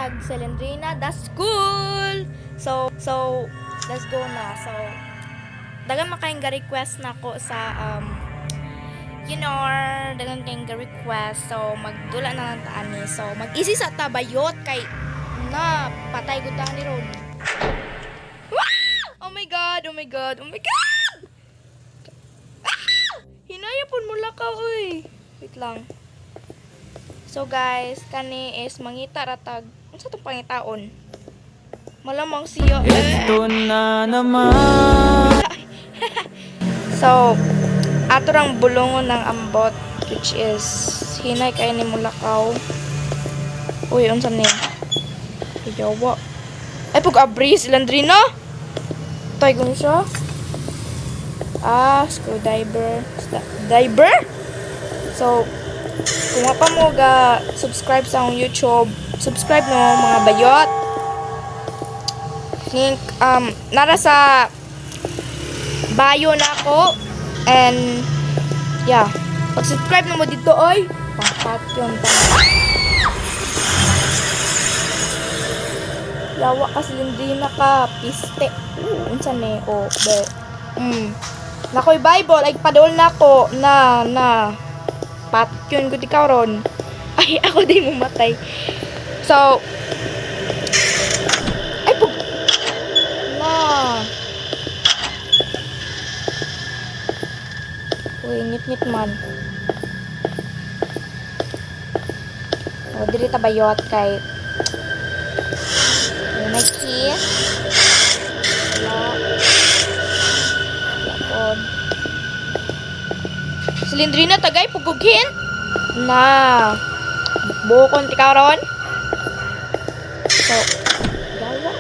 tag Selendrina, that's cool. So let's go na. So dagan makaing request na ko sa dagan kayong request. So magdula na lang taan ni. So mag-isi sa tabayot kay na patay gud ta ni Ron. Oh my god, oh my god, oh my god. Hinaya pun mula ka oy. Wait lang. So guys, kani is mangita ratag. Unsa tong pangitaon? Malamang siya. Ito na naman. So, ato rang bulungon ng ambot which is hinay kay ni mulakaw. Uy, unsa ni? Iyawa. Ay pug abri silandrina. Tay gun siya. Screwdriver. Diver? So, kung pa mo ga subscribe sa akong YouTube, subscribe no mga bayot. Link nara sa bio na ako and yeah, pag-subscribe na mo dito oy. Pangkat yun. Yawa ka silindrina ka, piste. Unsa ni o be. Nakoy Bible ay padol nako na pat yun gud ikaw ron. Ay ako di mo matay. So ay pug na. Uy, ngit man. O diri ta bayot kay Nike. Silindrina tagay pugughin na bukon ti karon. So gawa.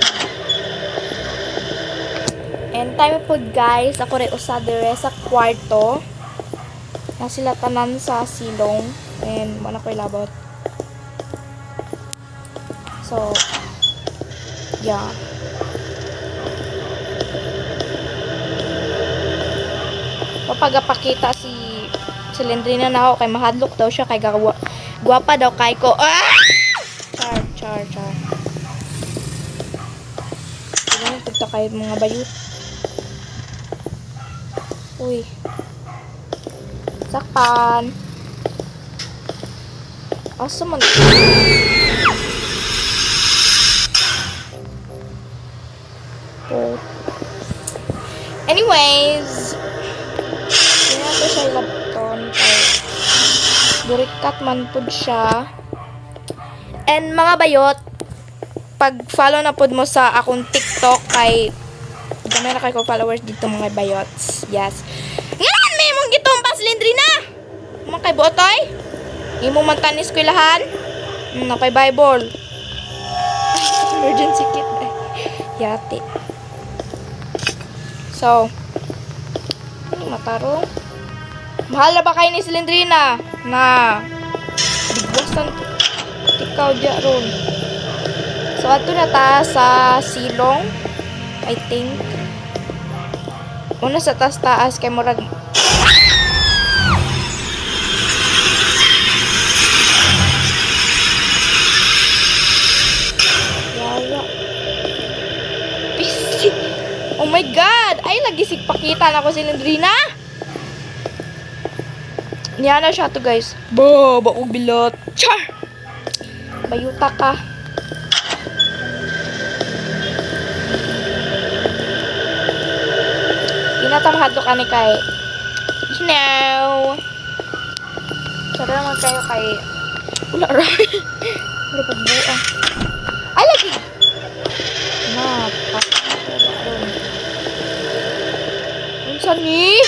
And time po guys, ako rin usa dire sa kwarto. Na sila tanan sa silong and mana ko'y labot. So yeah. Papagapakita si Silindrina na ako kay mahadlok daw siya kay gwapa daw kay ko. Char. Ano pagta kay mga bayot. Uy. Sakpan. Asa man. Oh. Anyways, ko siya ilabton kay burikat man pud siya. And mga bayot, pag follow na pud mo sa akong TikTok kay dami na kay ko followers dito mga bayots. Yes. Ngayon may mong gitong pasilindrina. Mga kay botoy. Imo man tanis ko ilahan. Napay Bible. Emergency kit. Yati. So, matarong. Mahal na ba kayo ni Silindrina? Na bigwasan ikaw dya ron. So ato na ta sa silong, I think. Una sa taas kay murag yawa. Pisit. Oh my god! Ay lagi sigpakita na ko Silindrina. Niya na siya to guys. Bakong bilot. Char! Bayuta ka. Pinatamahado ka ni kay. Sara naman kayo kay. Wala rin. Wala pagbuang. Ay lagi! Unsan ni?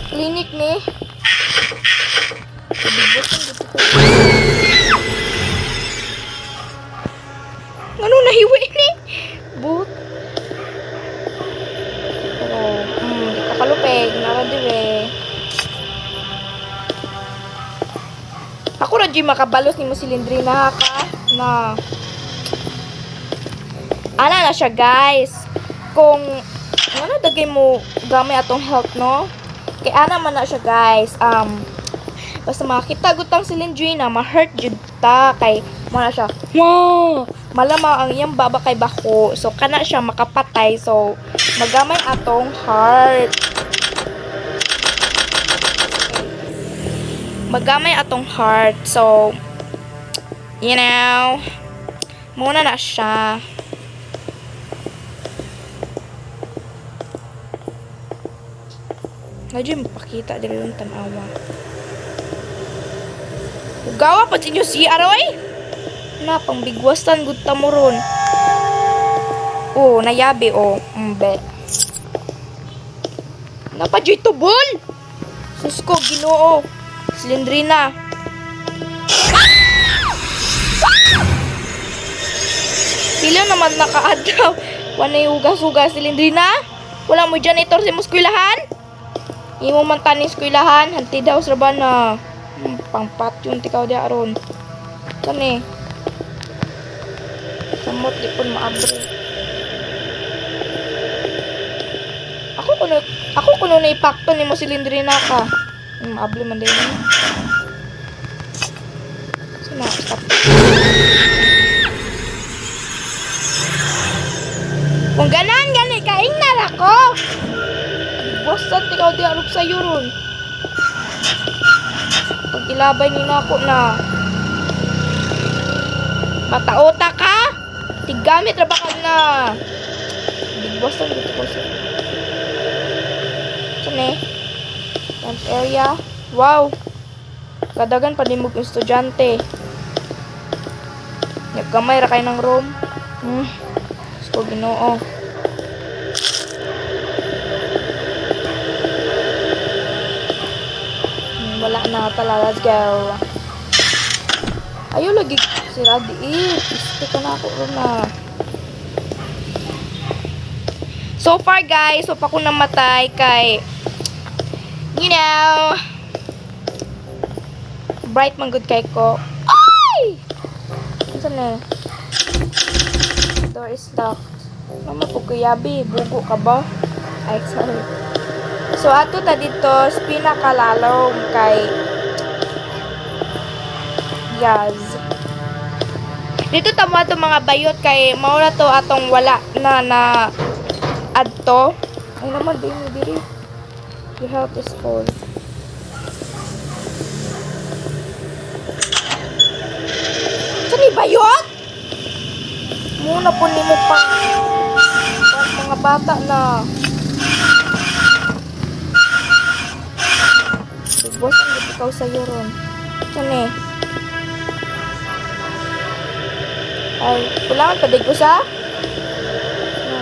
Klinik ni. Ano nahiwi ni? But. Pero, di kakalupeg. Naradire. Ako na di makabalos ni mo Silindrina ka. Na. Ana na siya guys. Kung ano dagay mo gamay atong health no? Kay ana man na siya guys. Basta makita gutang Silindrina, ma-hurt jud ta kay mo na siya. Wow! malamang ang iyang baba kay bako. So, kana siya makapatay. So, magamay atong heart. Magamay atong heart. So, you know, muna na siya. Medyo mapakita dili yung tanawa. Ugawa pa sinyo si Aroy? Na, pang bigwasan gud ta mo ron. Oh, nayabi oh. Mbe. Napadyoy tubol! Susko, ginoo. Silindrina. Pila naman nakaadaw. Wanay ugas-ugas silindrina? Wala mo janitor sa muskwilahan? Imo man taning eskwelahan, hanti daw sa na. Pangpat yung tikaw di aron. Kani. Samot di pun maabre. Ako kuno na ipakto nimo silindrina ka. Maable man din. Sana stop. Kung ganan gani kaing na ako. Basta ikaw di arog sa ron. Pag ilabay ni nako na. Mataota ka? Tigamit ra ba ka na? Bigwasan dito ko sa. Sane? Dance area. Wow. Kadagan pa din mo estudyante. Nagkamay ra kay ng room. So Ginoo. Wala na pala. Let's go. Ayaw lagi si Radi. Piste ka na ako na. So far guys, so pa ko namatay kay you know bright man good kay ko. Ay! Ano na? Door is locked. Mama po kuyabi. Bugo ka ba? Ay, sorry. So, ato ta dito, pinakalalong kay Yaz. Dito tamo ato mga bayot kay mauna to atong wala na adto. Ay naman, din mo diri. Your health is full. Saan bayot? Muna po ni mo pa. Mga bata na. Boss, ang ikaw sa ron. Saan Ay, kulangan pa ko sa?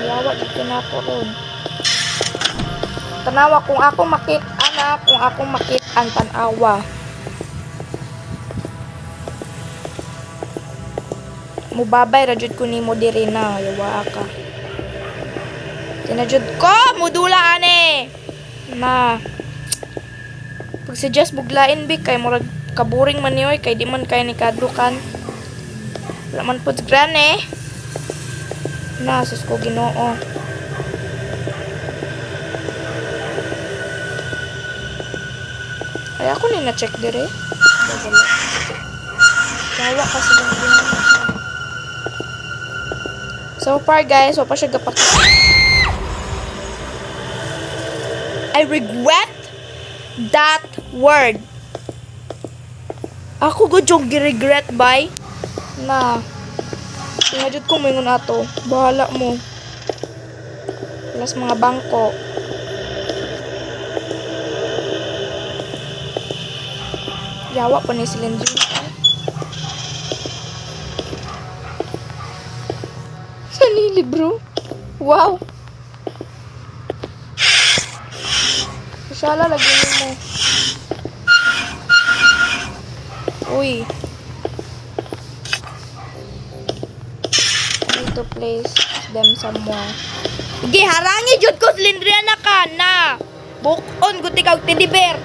Yawa, dito na ako ron. Tanawa, kung akong makit, anak, kung akong makit, ang tanawa. Mubabay, rajud ko ni mo diri na. Yawa ka. Sinajud ko, mudula ane. Na. Pag suggest buglain bi kay murag kaburing man niyoy kay di man kay ni kadlukan. Wala man pud gran Na sus ko Ginoo. Ay ako ni na check dire. Wala kasi lang din. So far guys, so pa siya gapak. I regret that word. Ako go jog regret bay na tinajud ko mingon ato. Bahala mo. Plus mga bangko. Yawa pa ni silindro. Saan libro? Wow. Sala lagi mo. Uy. I need to place them somewhere. Sige, harangi jud ko silindriana ka na. Bukon guti kag teddy bear.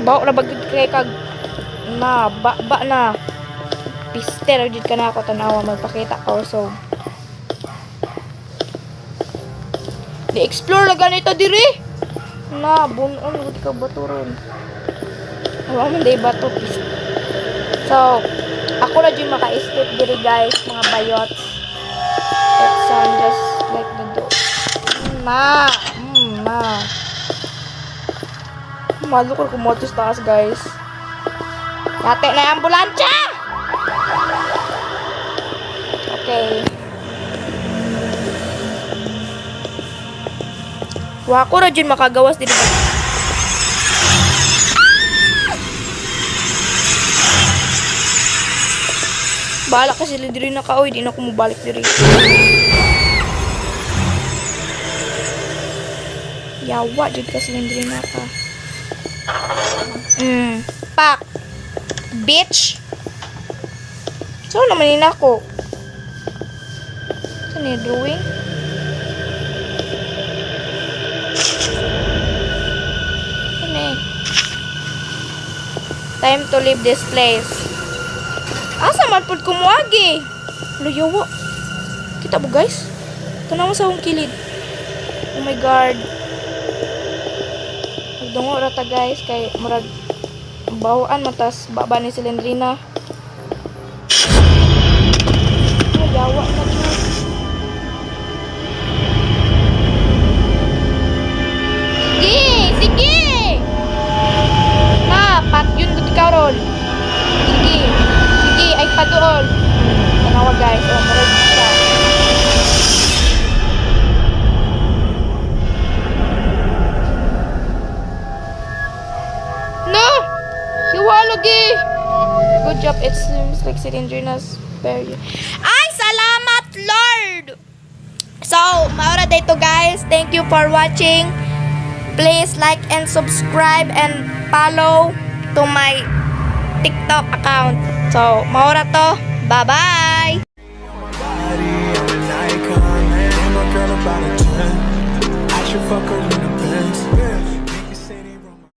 Bawa ra bagud kay kag na ba na. Pister jud ka na ako tanawa magpakita ka so. Di-explore na ganito diri. Na, bunon gud ka baturon. Awa man day bato. So, ako na dyan maka-step diri guys. bayot. It sounds just like the door. Ma! Ma! Malo ko kumotos taas, guys. Dati na yung ambulansya! Okay. Wa ko na dyan makagawas din. Bahala ka sila diri na ka. Oy, di na ako mabalik diri. Yawa, dyan ka sila diri na ka. Pak. Bitch. So, naman yun ako. Saan yung drawing? Saan eh? Time to leave this place. Asa man pud kumuagi? Luyawa. Kita mo guys? Tanaw sa akong kilid. Oh my god. Nagdungo rata guys kay murag bawaan matas baba ni Silendrina. Yawa na dyan. Sige! Sige! Ma, pat yun guti ka ron. Sige. Sige, ay paduol. Tanawa guys. Oh, marag siya. No! Hiwa lagi! Good job. It seems like Silendrina's very... Ay, salamat, Lord! So, maura dito guys. Thank you for watching. Please like and subscribe and follow to my TikTok account. So, maura to. Bye-bye! Body on an icon, man. My girl about a 10. I should fuck her in the Benz.